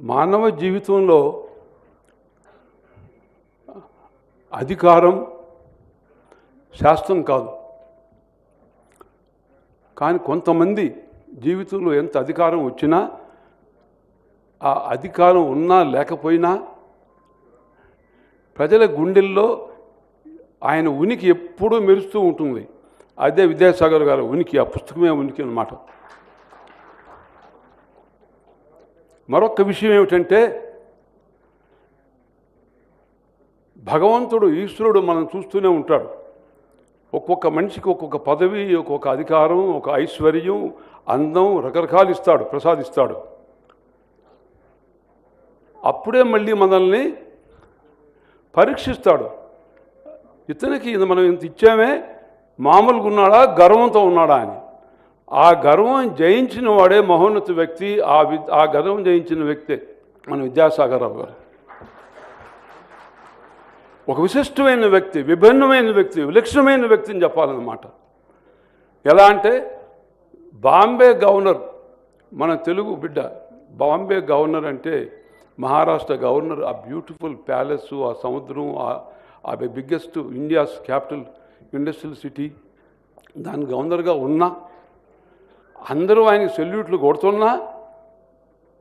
మానవ జీవితంలో అధికారం శాస్త్రం కాదు. కానీ కొంతమంది జీవితంలో ఎంత అధికారం వచ్చినా ఆ అధికారం ఉన్నా లేకపోయినా ప్రజల గుండెల్లో ఆయన ఉనికి ఎప్పుడూ మెరుస్తూ ఉంటుంది. అదే విద్యాసాగర్ గారు ఉనికి, ఆ పుస్తకమే ఉనికి అన్నమాట. మరొక విషయం ఏమిటంటే, భగవంతుడు ఈశ్వరుడు మనం చూస్తూనే ఉంటాడు. ఒక్కొక్క మనిషికి ఒక్కొక్క పదవి, ఒక్కొక్క అధికారం, ఒక ఐశ్వర్యం, అందం రకరకాలు ఇస్తాడు, ప్రసాదిస్తాడు. అప్పుడే మళ్ళీ మనల్ని పరీక్షిస్తాడు. ఇతనికి మనం ఇంత ఇచ్చామే, మామూలుగా ఉన్నాడా, గర్వంతో ఉన్నాడా అని. ఆ గర్వం జయించిన వాడే మహోన్నత వ్యక్తి. ఆ గర్వం జయించిన వ్యక్తే మన విద్యాసాగరరావు గారు. ఒక విశిష్టమైన వ్యక్తి, విభిన్నమైన వ్యక్తి, విలక్షణమైన వ్యక్తిని చెప్పాలన్నమాట. ఎలా అంటే, బాంబే గవర్నర్, మన తెలుగు బిడ్డ. బాంబే గవర్నర్ అంటే మహారాష్ట్ర గవర్నర్. ఆ బ్యూటిఫుల్ ప్యాలెస్, ఆ సముద్రం, ఆ biggest India's capital industrial city, దాని గవర్నర్గా ఉన్నా అందరూ ఆయనకి సెల్యూట్లు కొడుతున్నా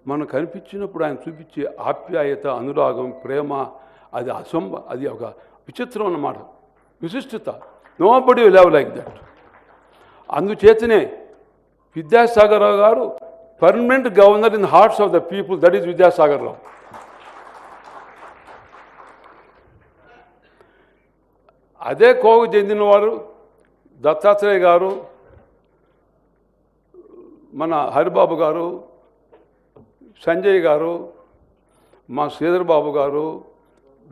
మనం కనిపించినప్పుడు ఆయన చూపించే ఆప్యాయత, అనురాగం, ప్రేమ, అది ఒక విచిత్రం అన్నమాట, విశిష్టత. Nobody will have like that. అందుచేతనే విద్యాసాగరరావు గారు permanent governor in hearts of the people. That is Vidyasagar Rao. అదే కోవకు చెందినవారు దత్తాత్రేయ గారు, మన హరిబాబు గారు, సంజయ్ గారు, మా శ్రీధర్ బాబు గారు,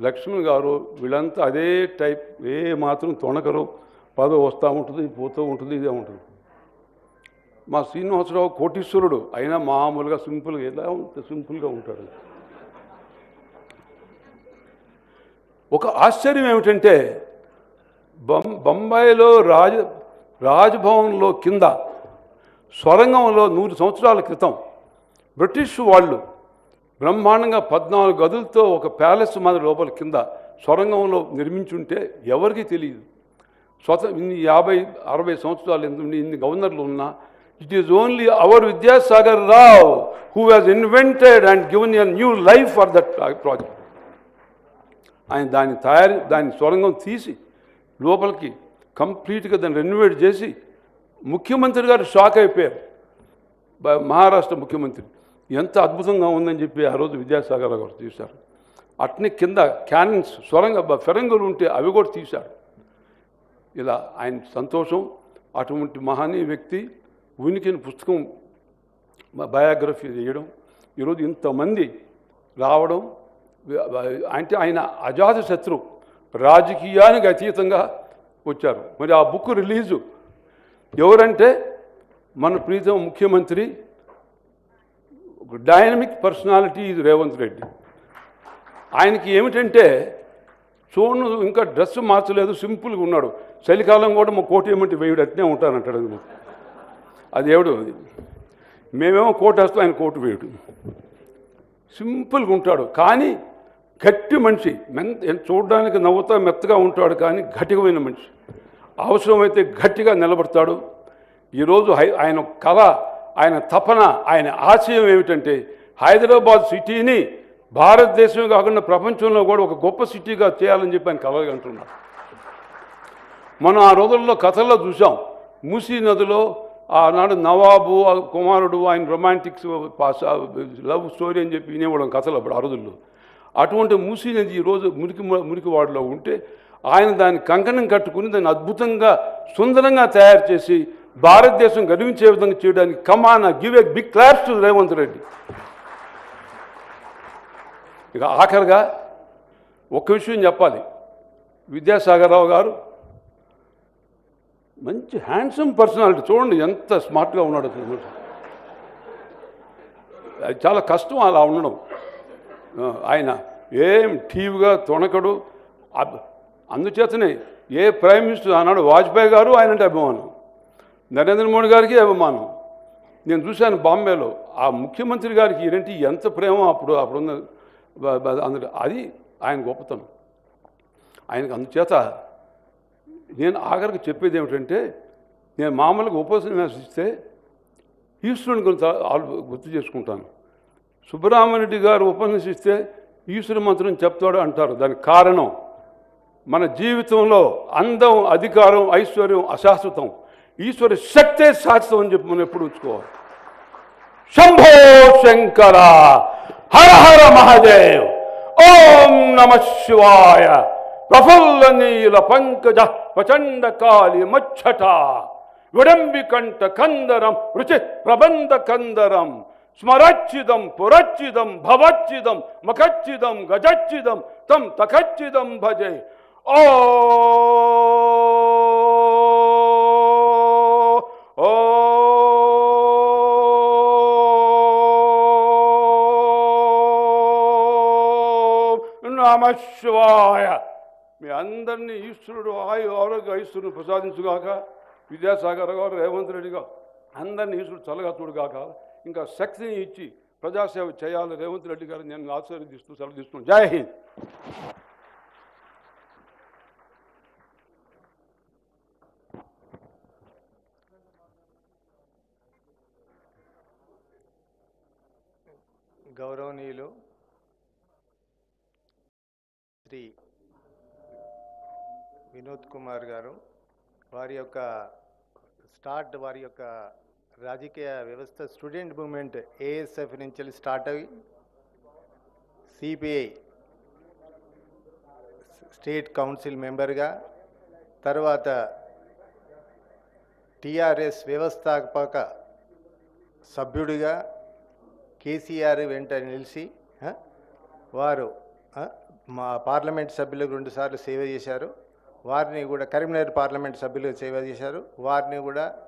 లక్ష్మణ్ గారు, వీళ్ళంతా అదే టైప్. ఏ మాత్రం తొణకరు. పదవి వస్తూ ఉంటుంది, పోతూ ఉంటుంది, ఇదే ఉంటుంది. మా శ్రీనివాసరావు కోటీశ్వరుడు, అయినా మామూలుగా సింపుల్గా, ఎలా సింపుల్గా ఉంటాడు. ఒక ఆశ్చర్యం ఏమిటంటే, బొంబాయిలో రాజ్భవన్లో కింద స్వరంగంలో 100 సంవత్సరాల క్రితం బ్రిటిష్ వాళ్ళు బ్రహ్మాండంగా 14 గదులతో ఒక ప్యాలెస్ మాదిరి లోపల కింద స్వరంగంలో నిర్మించుంటే ఎవరికి తెలియదు. ఇన్ని 50-60 సంవత్సరాలు ఇన్ని గవర్నర్లు ఉన్నా, it is only our Vidyasagar Rao who has invented and given a new life for that project. ఆయన దాని స్వరంగం తీసి లోపలికి కంప్లీట్గా దాన్ని రెన్యువేట్ చేసి ముఖ్యమంత్రి గారు షాక్ అయిపోయారు. మహారాష్ట్ర ముఖ్యమంత్రి ఎంత అద్భుతంగా ఉందని చెప్పి ఆ రోజు విద్యాసాగర్ గారు తీశారు. అట్నే కింద క్యానన్స్, ఫెరంగులు ఉంటే అవి కూడా తీశారు. ఇలా ఆయన సంతోషం. అటువంటి మహనీయ వ్యక్తి ఉనికిని పుస్తకం బయోగ్రఫీ చేయడం, ఈరోజు ఇంతమంది రావడం అంటే ఆయన అజాత శత్రు, రాజకీయానికి అతీతంగా వచ్చారు. మరి ఆ బుక్ రిలీజు ఎవరంటే మన ప్రీతం ముఖ్యమంత్రి, డైనమిక్ పర్సనాలిటీ ఇది రేవంత్ రెడ్డి. ఆయనకి ఏమిటంటే, చూడు ఇంకా డ్రెస్ మార్చలేదు, సింపుల్గా ఉన్నాడు. చలికాలం కూడా మా కోట్ ఏమంటే వేయుడు అట్నే ఉంటానంటాడు. అది ఎవడు, మేమేమో కోట్ వేస్తాం, ఆయన కోటు వేయుడు. సింపుల్గా ఉంటాడు, కానీ గట్టి మనిషి. చూడడానికి నవ్వుతా మెత్తగా ఉంటాడు, కానీ గట్టిగమైన మనిషి. అవసరమైతే గట్టిగా నిలబడతాడు. ఈరోజు ఆయన కళ, ఆయన తపన, ఆయన ఆశయం ఏమిటంటే, హైదరాబాద్ సిటీని భారతదేశం కాకుండా ప్రపంచంలో కూడా ఒక గొప్ప సిటీగా చేయాలని చెప్పి ఆయన కలగా అంటున్నాడు. మనం ఆ రోజుల్లో కథల్లో చూసాం. మూసీ నదిలో ఆనాడు నవాబు కుమారుడు, ఆయన రొమాంటిక్స్ లవ్ స్టోరీ అని చెప్పి వినేవాళ్ళం కథలు అప్పుడు ఆ రోజుల్లో. అటువంటి మూసీ నది ఈరోజు మురికివాడలో ఉంటే ఆయన దాన్ని కంకణం కట్టుకుని దాన్ని అద్భుతంగా సుందరంగా తయారు చేసి భారతదేశం గర్వించే విధంగా చేయడానికి come on give a big claps to Revanth Reddy. ఇక ఆఖరిగా ఒక్క విషయం చెప్పాలి. విద్యాసాగరరావు గారు మంచి హ్యాండ్సమ్ పర్సనాలిటీ. చూడండి ఎంత స్మార్ట్గా ఉన్నాడు. అది చాలా కష్టం అలా ఉండడం. ఆయన ఏం టీవీగా తొణకడు. అందుచేతనే ఏ ప్రైమ్ మినిస్టర్ ఆనాడు వాజ్పేయి గారు ఆయనంటే అభిమానం, నరేంద్ర మోడీ గారికి అభిమానం, నేను చూశాను బాంబేలో ఆ ముఖ్యమంత్రి గారికి ఏంటి ఎంత ప్రేమ అప్పుడున్న అందరూ, అది ఆయన గొప్పతనం. ఆయనకు అందుచేత నేను ఆఖరికి చెప్పేది ఏమిటంటే, నేను మామూలుగా ఉపన్యాసిస్తే ఈశ్వరుని గురించి గుర్తు చేసుకుంటాను. సుబ్బరామరెడ్డి గారు ఉపన్యసిస్తే ఈశ్వర మంత్రం చెప్తాడు అంటారు. దానికి కారణం మన జీవితంలో అందం, అధికారం, ఐశ్వర్యం అశాశ్వతం, ఈశ్వర శక్తే శాశ్వతం అని చెప్పి మనం ఎప్పుడు ఉంచుకోవాలి. శంభో శంకర, హర హర మహాదేవ్, ఓం నమ శివాయ. ప్రఫుల్ల నీల పంకజ ప్రచండ కాళి మచ్చట విడంబికంఠ కందరం రుచి ప్రబంధ కందరం స్మరచ్చిదం పురచ్చిదం భవచ్చిదం మఖచ్చిదం గజచ్చిదం తం తఖచ్చిదం భజే. ఓ నమ శివాయ. మీ అందరినీ ఈశ్వరుడు ఆరోగ్య ఐశ్వరుడు ప్రసాదించుగాక. విద్యాసాగర్ గారు, రేవంత్ రెడ్డి గారు అందరినీ ఈశ్వరుడు చల్లగా చూడుగాక. ఇంకా శక్తిని ఇచ్చి ప్రజాసేవ చేయాలి రేవంత్ రెడ్డి గారు నేను ఆశీర్వదిస్తూ సెలవు తీసుకున్నాను. జై హింద్. గౌరవనీయులు శ్రీ వినోద్ కుమార్ గారు వారి యొక్క రాజకీయ వ్యవస్థ స్టూడెంట్ మూవ్మెంట్ ఏఎస్ఎఫ్ నుంచి స్టార్ట్ అయ్యి సిపిఐ స్టేట్ కౌన్సిల్ మెంబర్గా, తర్వాత టిఆర్ఎస్ వ్యవస్థాపక సభ్యుడిగా కేసీఆర్ వెంట నిలిచి వారు మా పార్లమెంట్ సభ్యులకు 2 సార్లు సేవ చేశారు. వారిని కూడా కరీంనగర్ పార్లమెంట్ సభ్యులకు సేవ చేశారు. వారిని కూడా